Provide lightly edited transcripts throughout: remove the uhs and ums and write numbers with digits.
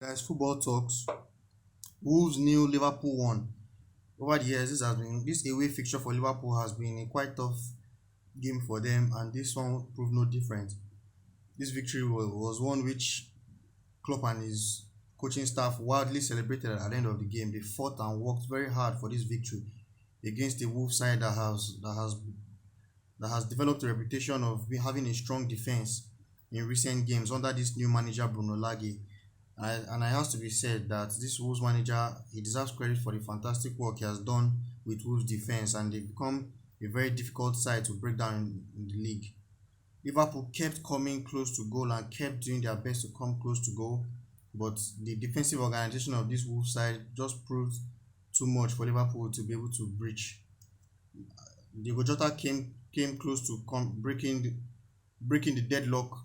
Guys, football talks. Wolves nil, Liverpool won. Over the years, this away fixture for Liverpool has been a quite tough game for them, and this one proved no different. This victory was one which Klopp and his coaching staff wildly celebrated at the end of the game. They fought and worked very hard for this victory against a Wolves side that has developed a reputation of having a strong defense in recent games under this new manager Bruno Lage. And it has to be said that this Wolves manager, he deserves credit for the fantastic work he has done with Wolves defense, and they've become a very difficult side to break down in the league. Liverpool kept coming close to goal and kept doing their best to come close to goal, but the defensive organization of this Wolves side just proved too much for Liverpool to be able to breach. Diego Jota came close to breaking the deadlock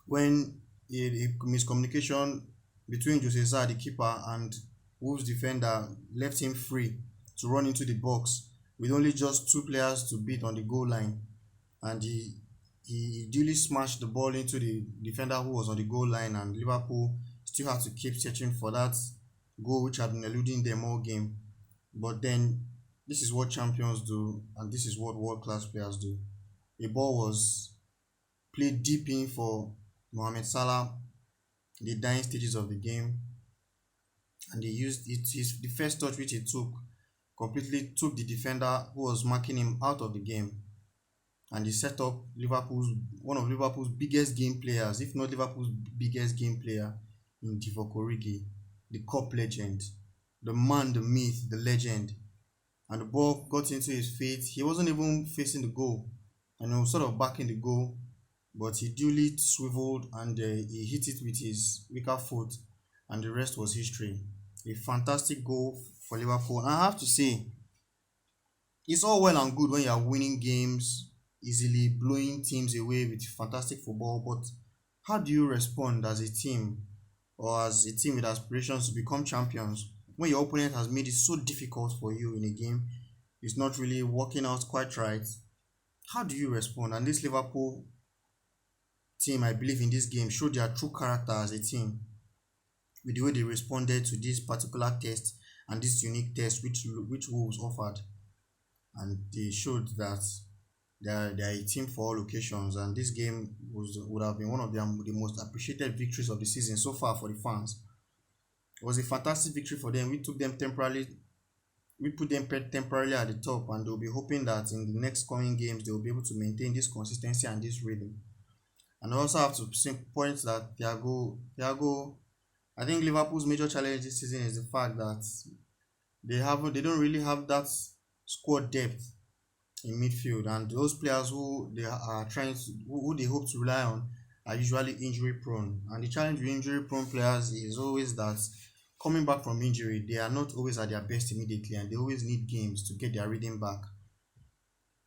when a miscommunication between Jose Sa, the keeper, and Wolves defender left him free to run into the box with only just two players to beat on the goal line, and he duly smashed the ball into the defender who was on the goal line, and Liverpool still had to keep searching for that goal which had been eluding them all game. But then this is what champions do, and this is what world class players do. A ball was played deep in for Mohamed Salah in the dying stages of the game, and he used it. The first touch which he took completely took the defender who was marking him out of the game, and he set up Liverpool's one of Liverpool's biggest game players, if not Liverpool's biggest game player, in Divock Origi, the cup legend, the man, the myth, the legend. And the ball got into his feet. He wasn't even facing the goal, and he was sort of backing the goal, but he duly swiveled and he hit it with his weaker foot, and the rest was history. A fantastic goal for Liverpool. And I have to say, it's all well and good when you are winning games easily, blowing teams away with fantastic football, but how do you respond as a team, or as a team with aspirations to become champions, when your opponent has made it so difficult for you in a game? It's not really working out quite right. How do you respond? And this Liverpool team, I believe, in this game showed their true character as a team with the way they responded to this particular test and this unique test which Wolves offered, and they showed that they are a team for all occasions. And this game would have been one of the most appreciated victories of the season so far for the fans. It was a fantastic victory for them. We put them temporarily at the top, and they'll be hoping that in the next coming games they will be able to maintain this consistency and this rhythm. And I also have to point that Thiago, I think Liverpool's major challenge this season is the fact that they don't really have that squad depth in midfield, and those players who they are trying to who they hope to rely on are usually injury prone. And the challenge with injury prone players is always that coming back from injury, they are not always at their best immediately, and they always need games to get their rhythm back.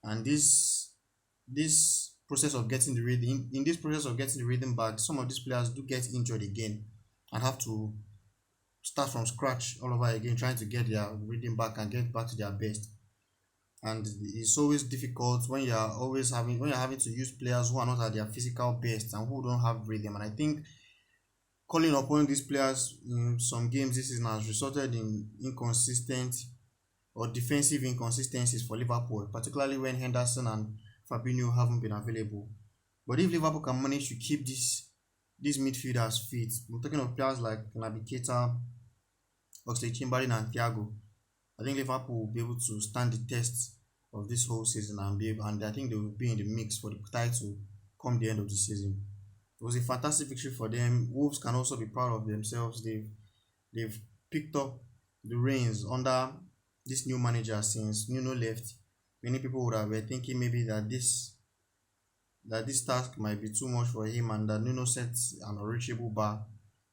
And this process of getting the rhythm in this process of getting the rhythm back, some of these players do get injured again and have to start from scratch all over again, trying to get their rhythm back and get back to their best. And it's always difficult when you're having to use players who are not at their physical best and who don't have rhythm. And I think calling upon these players in some games this season has resulted in inconsistent or defensive inconsistencies for Liverpool, particularly when Henderson and Fabinho haven't been available. But if Liverpool can manage to keep these midfielders fit, we're talking of players like Naby Keita, Oxlade-Chamberlain, and Thiago, I think Liverpool will be able to stand the test of this whole season and I think they will be in the mix for the title come the end of the season. It was a fantastic victory for them. Wolves can also be proud of themselves. They've picked up the reins under this new manager since Nuno left. Many people would have been thinking maybe that this task might be too much for him and that Nuno sets an unreachable bar.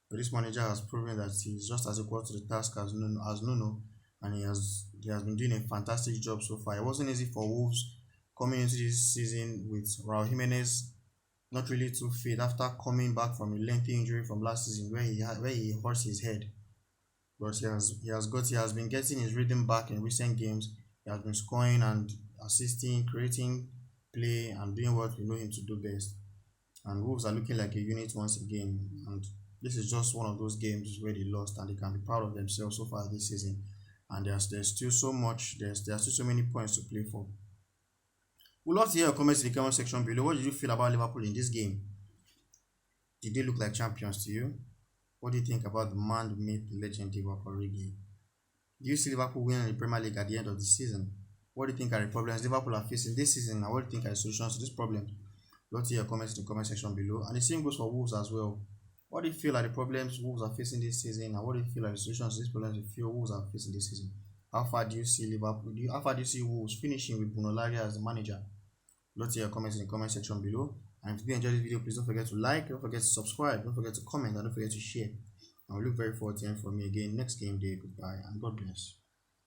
But this manager has proven that he's just as equal to the task as Nuno, and he has been doing a fantastic job so far. It wasn't easy for Wolves coming into this season with Raul Jimenez not really too fit after coming back from a lengthy injury from last season where he hurt his head. But he has been getting his rhythm back in recent games. He has been scoring and assisting, creating play, and doing what we know him to do best. And Wolves are looking like a unit once again. And This is just one of those games where they lost and they can be proud of themselves so far this season. And there's still so much, there's still so many points to play for. We'd love to hear your comments in the comment section below. What did you feel about Liverpool in this game? Did they look like champions to you? What do you think about the man, myth, legend Divock Origi? Do you see Liverpool winning the Premier League at the end of the season? What do you think are the problems Liverpool are facing this season, and what do you think are the solutions to this problem? Let's hear your comments in the comment section below. And the same goes for Wolves as well. What do you feel are the problems Wolves are facing this season, and what do you feel are the solutions to these problems you feel Wolves are facing this season? How far do you see Liverpool? How far do you see Wolves finishing with Bruno Lage as the manager? Let's hear your comments in the comment section below. And if you enjoyed this video, please don't forget to like, don't forget to subscribe, don't forget to comment, and don't forget to share. I will look very forward to hearing from you again next game day. Goodbye and God bless.